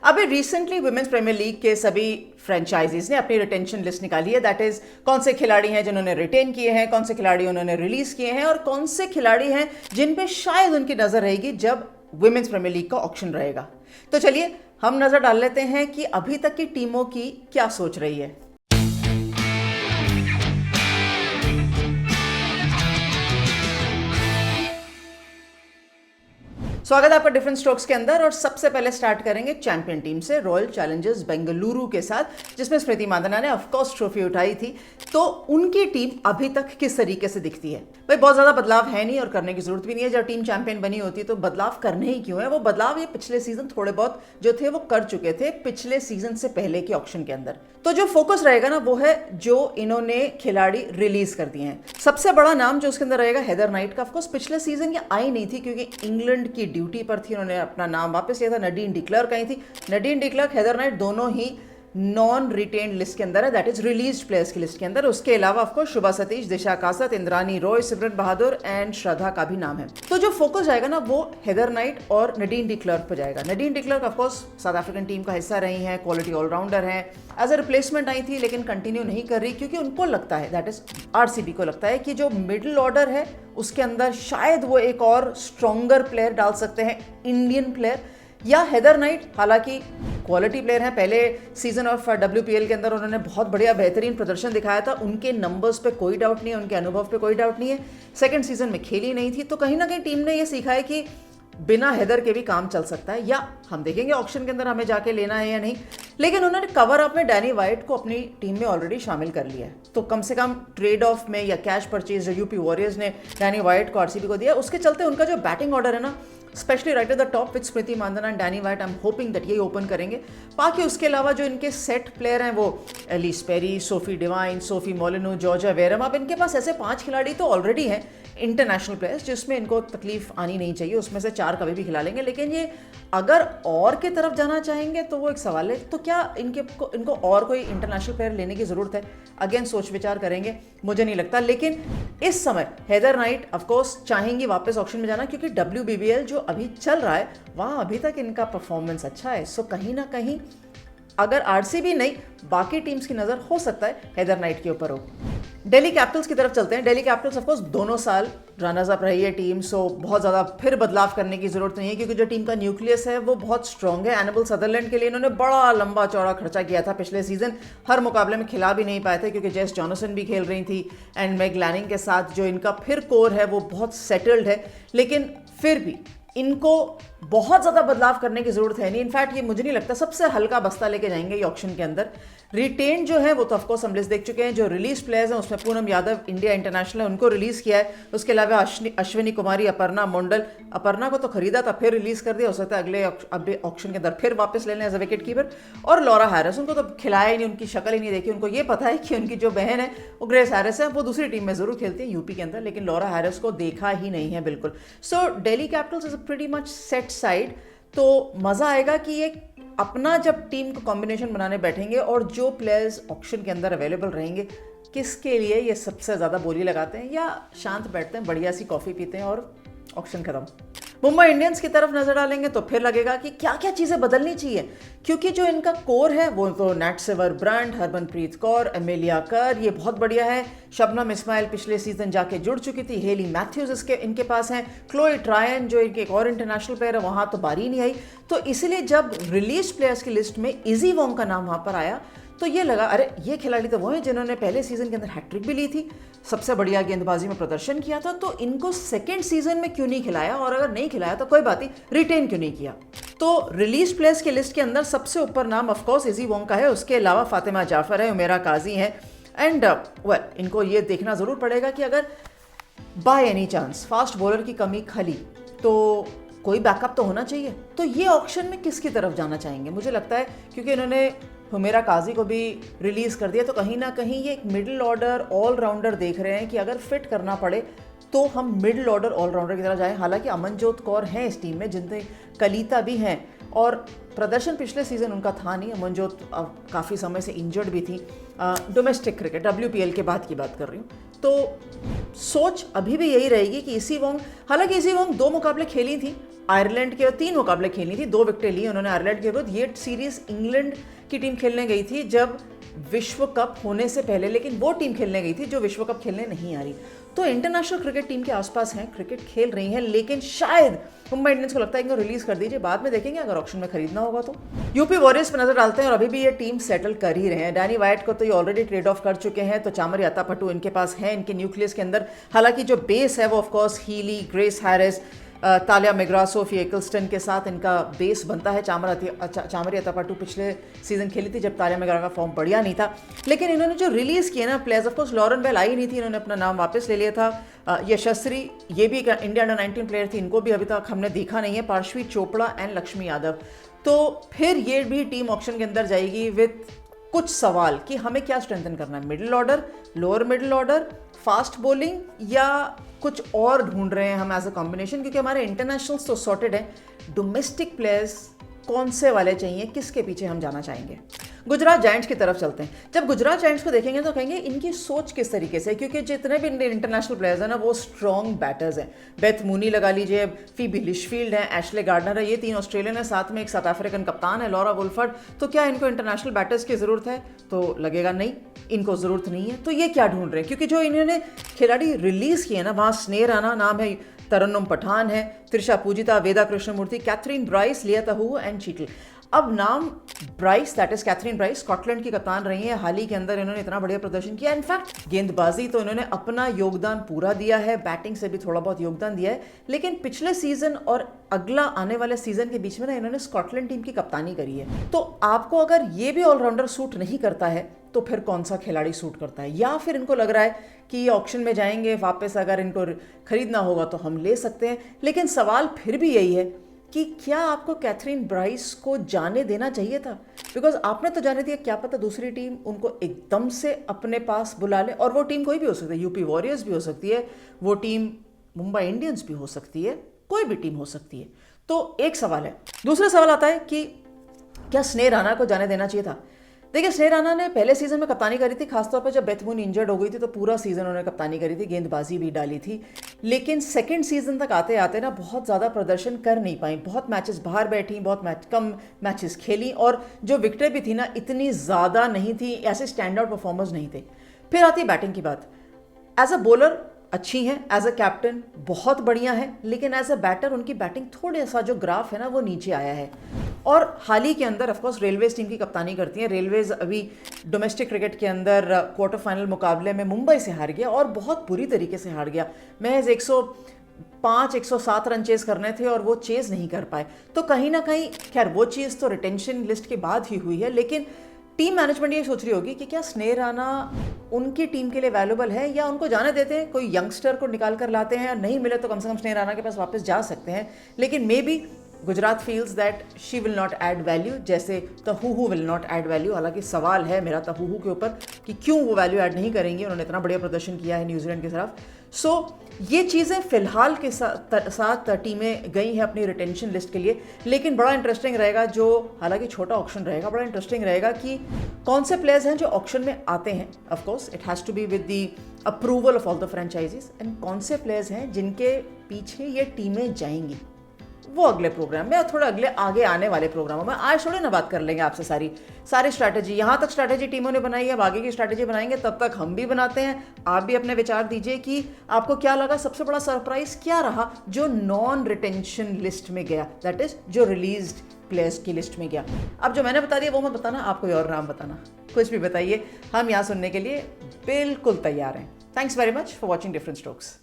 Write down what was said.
अभी recently women's premier league के सभी फ्रेंचाइजीज ने अपनी रिटेंशन लिस्ट निकाली है। दैट इज कौन से खिलाड़ी हैं जिन्होंने रिटेन किए हैं, कौन से खिलाड़ी उन्होंने रिलीज किए हैं और कौन से खिलाड़ी हैं जिन पे शायद उनकी नजर रहेगी जब वुमेन्स प्रीमियर लीग का ऑक्शन रहेगा। तो चलिए हम नजर डाल लेते हैं कि अभी तक की टीमों की क्या सोच रही है। स्वागत है आपका डिफरेंट स्ट्रोक्स के अंदर। और सबसे पहले स्टार्ट करेंगे चैंपियन टीम से, रॉयल चैलेंजर्स बेंगलुरु के साथ, जिसमें स्मृति मांधाना ने ऑफकोर्स ट्रॉफी उठाई थी। तो उनकी टीम अभी तक किस तरीके से दिखती है? भाई बहुत ज्यादा बदलाव है नहीं और करने की जरूरत भी नहीं है। जब टीम चैंपियन बनी होती है तो बदलाव करने ही क्यों है? वो बदलाव ये पिछले सीजन थोड़े बहुत जो थे वो कर चुके थे पिछले सीजन से पहले के ऑक्शन के अंदर। तो जो फोकस रहेगा ना वो है जो इन्होंने खिलाड़ी रिलीज कर दिए हैं। सबसे बड़ा नाम जो उसके अंदर रहेगा हेदर नाइट का। ऑफकोर्स पिछले सीजन ये आई नहीं थी क्योंकि इंग्लैंड की ड्यूटी पर थी, उन्होंने अपना नाम वापस लिया था। नडीन डिक्लर्क आई थी। नडीन डिक्लर्क, हेदर नाइट दोनों ही नॉन रिटेन्ड लिस्ट के अंदर है, दैट इज रिलीज्ड प्लेयर्स की लिस्ट के अंदर। उसके अलावा ऑफकोर्स शुभा सतीश, दिशा कासत, इंद्रानी रॉय, सिमरन बहादुर एंड श्रद्धा का भी नाम है। तो जो फोकस जाएगा ना वो हेदर नाइट और नडीन डिक्लर्क पर जाएगा। नडीन डिक्लर्क ऑफकोर्स साउथ अफ्रीकन टीम का हिस्सा रही हैं, क्वालिटी ऑलराउंडर हैं, एज अ रिप्लेसमेंट आई थी लेकिन कंटिन्यू नहीं कर रही क्योंकि उनको लगता है, दैट इज आरसीबी को लगता है कि जो मिडिल ऑर्डर है उसके अंदर शायद वो एक और स्ट्रॉन्गर प्लेयर डाल सकते हैं, इंडियन प्लेयर या हेदर नाइट। हालांकि क्वालिटी प्लेयर हैं, पहले सीजन ऑफ WPL के अंदर उन्होंने बहुत बढ़िया बेहतरीन प्रदर्शन दिखाया था, उनके नंबर्स पे कोई डाउट नहीं है, उनके अनुभव पे कोई डाउट नहीं है। सेकंड सीजन में खेली नहीं थी तो कहीं ना कहीं टीम ने ये सीखा है कि बिना हेदर के भी काम चल सकता है, या हम देखेंगे ऑक्शन के अंदर हमें जाके लेना है या नहीं। लेकिन उन्होंने कवर अप में डैनी वाइट को अपनी टीम में ऑलरेडी शामिल कर लिया है, तो कम से कम ट्रेड ऑफ में या कैश परचेज जो यूपी वॉरियर्स ने डैनी वाइट को आरसीबी को दिया, उसके चलते उनका जो बैटिंग ऑर्डर है ना, specially right at the top with Smriti Mandhana and Danny white, I am hoping that ये ओपन करेंगे। बाकी उसके अलावा जो इनके सेट प्लेयर हैं वो Ellyse Perry, Sophie Devine, Sophie Molineux, Georgia Wareham, अब इनके पास ऐसे 5 खिलाड़ी तो ऑलरेडी हैं इंटरनेशनल प्लेयर्स जिसमें इनको तकलीफ आनी नहीं चाहिए, उसमें से 4 कभी भी खिला लेंगे। लेकिन ये अगर और की तरफ जाना चाहेंगे तो वो एक सवाल है, तो क्या इनको और कोई इंटरनेशनल प्लेयर लेने की जरूरत है? अगेन सोच विचार करेंगे, मुझे नहीं लगता। लेकिन इस समय हेदर नाइट ऑफकोर्स चाहेंगी वापस ऑक्शन में जाना क्योंकि WBBL जो अभी चल रहा है वहां अभी तक इनका परफॉर्मेंस अच्छा है। सो कहीं ना कहीं अगर आरसीबी नहीं बाकी टीम्स की नजर हो सकता है हेदर नाइट के ऊपर हो। दिल्ली कैपिटल्स की तरफ चलते हैं। दिल्ली कैपिटल्स ऑफकोर्स दोनों साल रनर्स अप रही है टीम, सो बहुत ज़्यादा फिर बदलाव करने की जरूरत नहीं है क्योंकि जो टीम का न्यूक्लियस है वो बहुत स्ट्रॉन्ग है। एनिबल सदरलैंड के लिए इन्होंने बड़ा लंबा चौड़ा खर्चा किया था पिछले सीजन, हर मुकाबले में खिला भी नहीं पाए थे क्योंकि जेस जॉनसन भी खेल रही थी एंड मैग लैनिंग के साथ जो इनका फिर कोर है वो बहुत सेटल्ड है। लेकिन फिर भी इनको बहुत ज़्यादा बदलाव करने की जरूरत है नहीं। इनफैक्ट ये मुझे नहीं लगता, सबसे हल्का बस्ता लेके जाएंगे ये ऑक्शन के अंदर। रिटेन जो है वो तो ऑफकोर्स हम लिस्ट देख चुके हैं। जो रिलीज प्लेयर्स हैं उसमें पूनम यादव इंडिया इंटरनेशनल है, उनको रिलीज किया है। उसके अलावा अश्विनी कुमारी, अपर्णा मंडल, अपर्णा को तो खरीदा था फिर रिलीज कर दिया, हो सकता है अगले ऑक्शन के अंदर फिर वापस ले लें एज अ विकेट कीपर। और लॉरा हैरिस, उनको तो खिलाया ही नहीं, उनकी शक्ल ही नहीं देखी। उनको ये पता है कि उनकी जो बहन है वो ग्रेस हैरिस है, वो दूसरी टीम में जरूर खेलती है यूपी के अंदर, लेकिन लॉरा हैरिस को देखा ही नहीं है बिल्कुल। So Delhi capitals is pretty much set side. तो मजा आएगा कि ये अपना जब टीम को कॉम्बिनेशन बनाने बैठेंगे और जो प्लेयर्स ऑक्शन के अंदर अवेलेबल रहेंगे किसके लिए ये सबसे ज़्यादा बोली लगाते हैं या शांत बैठते हैं, बढ़िया सी कॉफ़ी पीते हैं और ऑक्शन खत्म। मुंबई इंडियंस की तरफ नजर डालेंगे तो फिर लगेगा कि क्या क्या चीज़ें बदलनी चाहिए क्योंकि जो इनका कोर है वो तो Nat Sciver Brunt, Harmanpreet Kaur, Amelia Kerr, ये बहुत बढ़िया है। शबनम इस्माइल पिछले सीजन जाके जुड़ चुकी थी। हेली मैथ्यूज इनके पास हैं। क्लोई ट्रायन जो इनके एक और इंटरनेशनल प्लेयर है, वहाँ तो बारी नहीं आई। तो इसलिए जब रिलीज प्लेयर्स की लिस्ट में इजी वोंग का नाम वहाँ पर आया तो ये लगा अरे ये खिलाड़ी तो वो हैं जिन्होंने पहले सीजन के अंदर हैट्रिक भी ली थी, सबसे बढ़िया गेंदबाजी में प्रदर्शन किया था, तो इनको सेकेंड सीजन में क्यों नहीं खिलाया, और अगर नहीं खिलाया तो कोई बात नहीं, रिटेन क्यों नहीं किया। तो रिलीज प्लेयर्स की लिस्ट के अंदर सबसे ऊपर नाम ऑफकोर्स इजी वोंग का है। उसके अलावा फातिमा जाफर है, उमेरा काजी है एंड वेल इनको ये देखना जरूर पड़ेगा कि अगर by any chance fast bowler की कमी खली तो कोई बैकअप तो होना चाहिए। तो ये ऑक्शन में किसकी तरफ जाना चाहेंगे? मुझे लगता है क्योंकि इन्होंने हुमेरा काजी को भी रिलीज कर दिया तो कहीं ना कहीं ये एक मिडिल ऑर्डर ऑलराउंडर देख रहे हैं कि अगर फिट करना पड़े तो हम मिडिल ऑर्डर ऑलराउंडर की तरह जाएं। हालांकि अमनजोत कौर हैं इस टीम में, जिनमें कलीता भी हैं और प्रदर्शन पिछले सीजन उनका था नहीं। अमनजोत काफ़ी समय से इंजर्ड भी थी। डोमेस्टिक क्रिकेट WPL के बाद की बात कर रही हूँ। तो सोच अभी भी यही रहेगी कि इसी वोंग, हालांकि इसी वोंग 2 मुकाबले खेली थी आयरलैंड के 3 मुकाबले खेलनी थी, 2 विकेटें ली उन्होंने आयरलैंड के विरुद्ध। ये सीरीज इंग्लैंड की टीम खेलने गई थी जब विश्व कप होने से पहले, लेकिन वो टीम खेलने गई थी जो विश्व कप खेलने नहीं आ रही। तो इंटरनेशनल क्रिकेट टीम के आसपास हैं, क्रिकेट खेल रही हैं, लेकिन शायद मुंबई इंडियंस को लगता है इनको रिलीज कर दीजिए, बाद में देखेंगे अगर ऑक्शन में खरीदना होगा तो। यूपी वॉरियर्स पर नजर डालते हैं और अभी भी ये टीम सेटल कर ही रहे हैं। डैनी वाइट को तो ये ऑलरेडी ट्रेड ऑफ कर चुके हैं, तो चामर यातापट्टू इनके पास है इनके न्यूक्लियस के अंदर। हालांकि जो बेस है वो of course Healy, Grace Harris, Tahlia McGrath, Sophie Ecclestone के साथ इनका बेस बनता है। चामर यातापट्टू पिछले सीजन खेली थी जब तालिया मेग्रा का फॉर्म बढ़िया नहीं था, लेकिन इन्होंने जो रिलीज़ किए ना प्लेयर्स, ऑफकोर्स लॉरेन बेल आई नहीं थी, इन्होंने अपना नाम वापस ले लिया था। यशस्वी, ये भी इंडिया अंडर 19 प्लेयर थी, इनको भी अभी तक हमने देखा नहीं है। पार्श्वी चोपड़ा एंड लक्ष्मी यादव। तो फिर ये भी टीम ऑक्शन के अंदर जाएगी विथ कुछ सवाल कि हमें क्या स्ट्रेंथन करना है, middle order, lower middle order, fast bowling, या कुछ और ढूंढ रहे हैं हम एज अ कॉम्बिनेशन, क्योंकि हमारे इंटरनेशनल्स तो सॉर्टेड हैं। डोमेस्टिक प्लेयर्स कौन से वाले चाहिए, किसके पीछे हम जाना चाहेंगे। गुजरात जायंट्स की तरफ चलते हैं। जब गुजरात जायंट्स को देखेंगे तो कहेंगे इनकी सोच किस तरीके से, क्योंकि जितने भी इंटरनेशनल प्लेयर्स हैं ना वो स्ट्रॉन्ग बैटर्स हैं। बेथ मूनी लगा लीजिए, फीबी लिशफील्ड है, एशले गार्डनर है, ये 3 ऑस्ट्रेलियन है, साथ में एक साउथ अफ्रीकन कप्तान है लॉरा वुल्फर्ड। तो क्या इनको इंटरनेशनल बैटर्स की ज़रूरत है? तो लगेगा नहीं, इनको ज़रूरत नहीं है। तो ये क्या ढूंढ रहे हैं, क्योंकि जो इन्होंने खिलाड़ी रिलीज़ किए ना, वहाँ स्नेह राणा नाम है, तरन्नुम पठान है, Trisha Poojitha, Veda Krishnamurthy, Kathryn Bryce, Lea Tahuhu and चीटल। अब नाम Bryce, that is Kathryn Bryce, Scotland की कप्तान रही है। हाल ही के अंदर इन्होंने इतना बढ़िया प्रदर्शन किया। इनफैक्ट गेंदबाजी तो इन्होंने अपना योगदान पूरा दिया है, बैटिंग से भी थोड़ा बहुत योगदान दिया है, लेकिन पिछले सीजन और अगला आने वाले सीजन के बीच में ना इन्होंने स्कॉटलैंड टीम की कप्तानी करी है। तो आपको अगर ये भी ऑलराउंडर सूट नहीं करता है तो फिर कौन सा खिलाड़ी सूट करता है? या फिर इनको लग रहा है कि ये ऑक्शन में जाएंगे वापस, अगर इनको खरीदना होगा तो हम ले सकते हैं। लेकिन सवाल फिर भी यही है कि क्या आपको कैथरीन ब्राइस को जाने देना चाहिए था? बिकॉज आपने तो जाने दिया, क्या पता दूसरी टीम उनको एकदम से अपने पास बुला ले, और वो टीम कोई भी हो सकती है, यूपी वॉरियर्स भी हो सकती है, वो टीम मुंबई इंडियंस भी हो सकती है, कोई भी टीम हो सकती है। तो एक सवाल है। दूसरा सवाल आता है कि क्या स्नेह राणा को जाने देना चाहिए था? देखिए, स्नेह राणा ने पहले सीजन में कप्तानी करी थी, खासतौर पर जब बेथ मूनी इंजर्ड हो गई थी तो पूरा सीजन उन्होंने कप्तानी करी थी, गेंदबाजी भी डाली थी। लेकिन सेकंड सीजन तक आते आते ना बहुत ज़्यादा प्रदर्शन कर नहीं पाई, बहुत मैचेस बाहर बैठी, कम मैचेस खेली, और जो विकेटें भी थी ना इतनी ज़्यादा नहीं थी, ऐसे स्टैंड आउट परफॉर्मर्स नहीं थे। फिर आती है बैटिंग की बात। एज अ बॉलर अच्छी हैं, एज अ कैप्टन बहुत बढ़िया है, लेकिन एज अ बैटर उनकी बैटिंग थोड़ा सा जो ग्राफ है ना वो नीचे आया है। और हाल ही के अंदर ऑफकोर्स रेलवेज टीम की कप्तानी करती हैं। रेलवेज अभी डोमेस्टिक क्रिकेट के अंदर क्वार्टर फाइनल मुकाबले में मुंबई से हार गया, और बहुत बुरी तरीके से हार गया। महज 105-107 रन चेस करने थे और वो चेस नहीं कर पाए। तो कहीं ना कहीं खैर वो चीज़ तो रिटेंशन लिस्ट के बाद ही हुई है, लेकिन टीम मैनेजमेंट ये सोच रही होगी कि क्या स्नेह राणा उनकी टीम के लिए वैल्यूबल है, या उनको जाने देते हैं, कोई यंगस्टर को निकाल कर लाते हैं, नहीं मिले तो कम से कम स्नेह राणा के पास वापस जा सकते हैं। लेकिन may be Gujarat feels that she will not add value, जैसे तहूहू विल नॉट ऐड वैल्यू। हालांकि सवाल है मेरा तहूहू के ऊपर कि क्यों वो वैल्यू ऐड नहीं करेंगे, उन्होंने इतना बढ़िया प्रदर्शन किया है न्यूजीलैंड के खिलाफ। सो ये चीज़ें फिलहाल के साथ टीमें गई हैं अपनी रिटेंशन लिस्ट के लिए। लेकिन बड़ा इंटरेस्टिंग रहेगा, जो हालांकि छोटा ऑक्शन रहेगा, बड़ा इंटरेस्टिंग रहेगा कि कौन से प्लेयर्स हैं जो ऑक्शन में आते हैं। Of course it has to be with the approval of all the franchisees, and कौन से प्लेयर्स हैं जिनके पीछे ये टीमें जाएंगी, वो अगले प्रोग्राम में, थोड़ा अगले आगे आने वाले प्रोग्रामों में। आज थोड़ी ना बात कर लेंगे आपसे सारी स्ट्रैटेजी। यहाँ तक स्ट्रैटेजी टीमों ने बनाई है, अब आगे की स्ट्रैटेजी बनाएंगे, तब तक हम भी बनाते हैं। आप भी अपने विचार दीजिए कि आपको क्या लगा, सबसे बड़ा सरप्राइज क्या रहा जो नॉन रिटेंशन लिस्ट में गया, दैट इज जो रिलीज्ड प्लेयर्स की लिस्ट में गया। अब जो मैंने बता दिया वो मत बताना, आप कोई और नाम बताना, कुछ भी बताइए, हम यहाँ सुनने के लिए बिल्कुल तैयार हैं। Thanks very much for watching different strokes.